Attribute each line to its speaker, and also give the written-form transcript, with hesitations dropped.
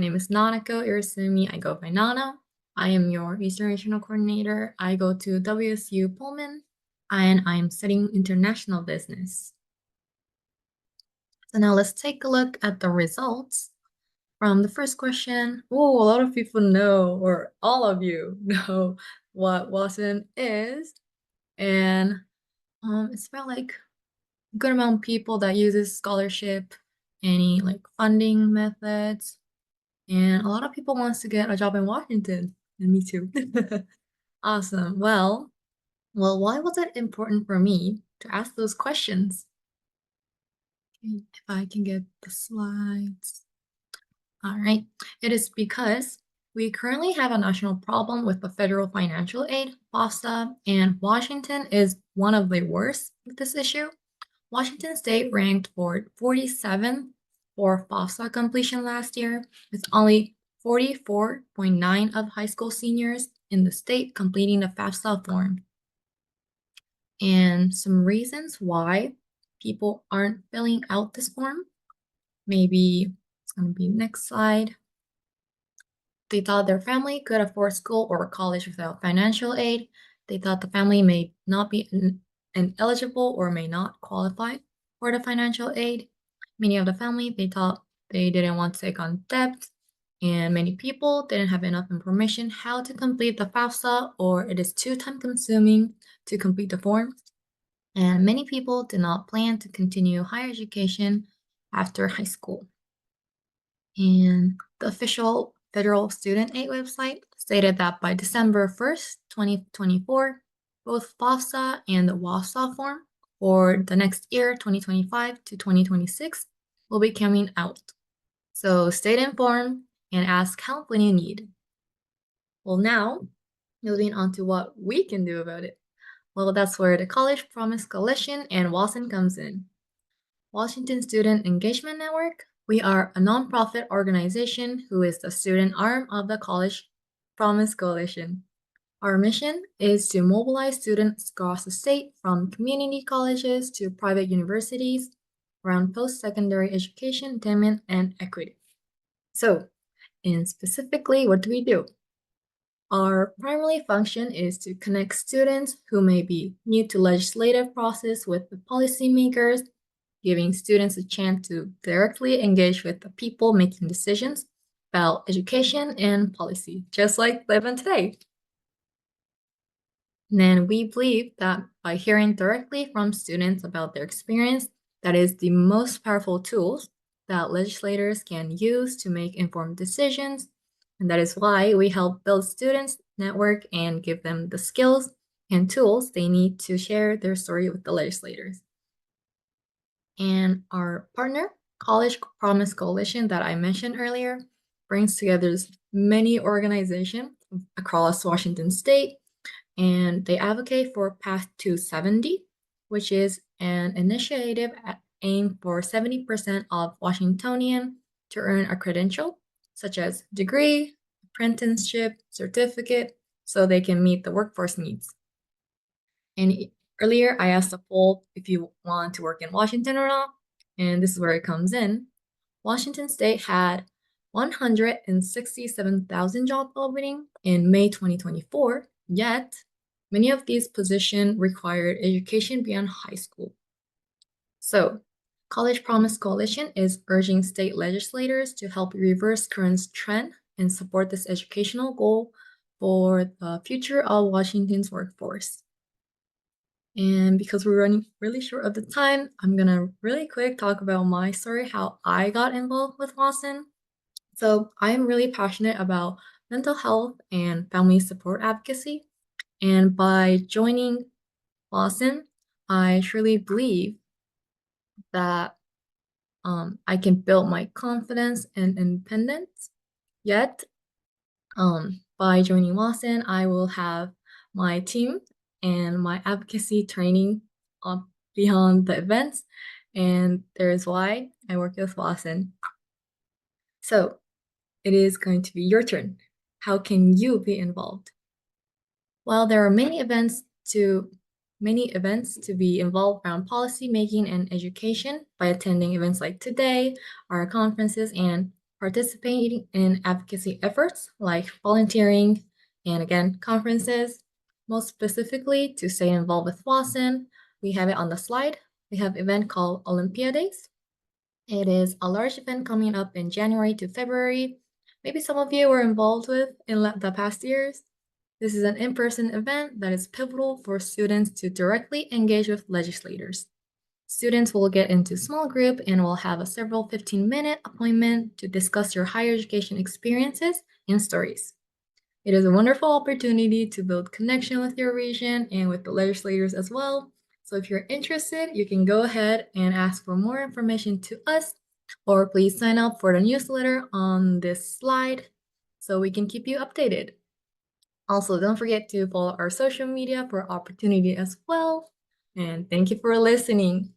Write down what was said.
Speaker 1: name is Nanako Irisumi. I go by Nana. I am your Eastern Regional Coordinator. I go to WSU Pullman, and I'm studying international business. So now let's take a look at the results from the first question. Oh, a lot of people know, or all of you know, what WA-SEN is. And it's about like a good amount of people that uses scholarship, any like funding methods. And a lot of people wants to get a job in Washington, and me too. Awesome. Why was it important for me to ask those questions? Okay, if I can get the slides. All right. It is because we currently have a national problem with the federal financial aid, FAFSA, and Washington is one of the worst with this issue. Washington State ranked for 47th for FAFSA completion last year, with only 44.9 of high school seniors in the state completing the FAFSA form. And some reasons why people aren't filling out this form. Maybe it's going to be next slide. They thought their family could afford school or college without financial aid. They thought the family may not be ineligible or may not qualify for the financial aid. Many of the family, they thought they didn't want to take on debt, and many people didn't have enough information how to complete the FAFSA, or it is too time consuming to complete the form. And many people did not plan to continue higher education after high school. And the official Federal Student Aid website stated that by December 1st, 2024, both FAFSA and the WASA form for the next year, 2025 to 2026, will be coming out. So stay informed and ask help when you need. Well, now, moving on to what we can do about it. Well, that's where the College Promise Coalition and WA-SEN comes in. Washington Student Engagement Network. We are a nonprofit organization who is the student arm of the College Promise Coalition. Our mission is to mobilize students across the state from community colleges to private universities around post-secondary education, attainment, and equity. So, and specifically, what do we do? Our primary function is to connect students who may be new to legislative process with the policymakers, giving students a chance to directly engage with the people making decisions about education and policy, just like living today. And then we believe that by hearing directly from students about their experience, that is the most powerful tools that legislators can use to make informed decisions. And that is why we help build students' network and give them the skills and tools they need to share their story with the legislators. And our partner, College Promise Coalition, that I mentioned earlier, brings together many organizations across Washington State, and they advocate for Path to 70, which is an initiative aimed for 70% of Washingtonians to earn a credential, such as degree, apprenticeship, certificate, so they can meet the workforce needs. And earlier, I asked the poll if you want to work in Washington or not, and this is where it comes in. Washington State had 167,000 job openings in May 2024, yet many of these positions required education beyond high school. So, College Promise Coalition is urging state legislators to help reverse current trend and support this educational goal for the future of Washington's workforce. And because we're running really short of the time, I'm gonna really quick talk about my story, how I got involved with WA-SEN. So I am really passionate about mental health and family support advocacy. And by joining WA-SEN, I truly believe that I can build my confidence and independence. Yet, by joining WA-SEN, I will have my team and my advocacy training beyond the events, and there's why I work with WA-SEN. So, it is going to be your turn. How can you be involved? While there are many events to be involved around policy making and education by attending events like today, our conferences, and participating in advocacy efforts like volunteering and again, conferences. Most specifically, to stay involved with WA-SEN, we have it on the slide. We have an event called Olympia Days. It is a large event coming up in January to February. Maybe some of you were involved with in the past years. This is an in-person event that is pivotal for students to directly engage with legislators. Students will get into small group and will have a several 15-minute appointment to discuss your higher education experiences and stories. It is a wonderful opportunity to build connection with your region and with the legislators as well. So if you're interested, you can go ahead and ask for more information to us, or please sign up for the newsletter on this slide so we can keep you updated. Also, don't forget to follow our social media for opportunity as well. And thank you for listening.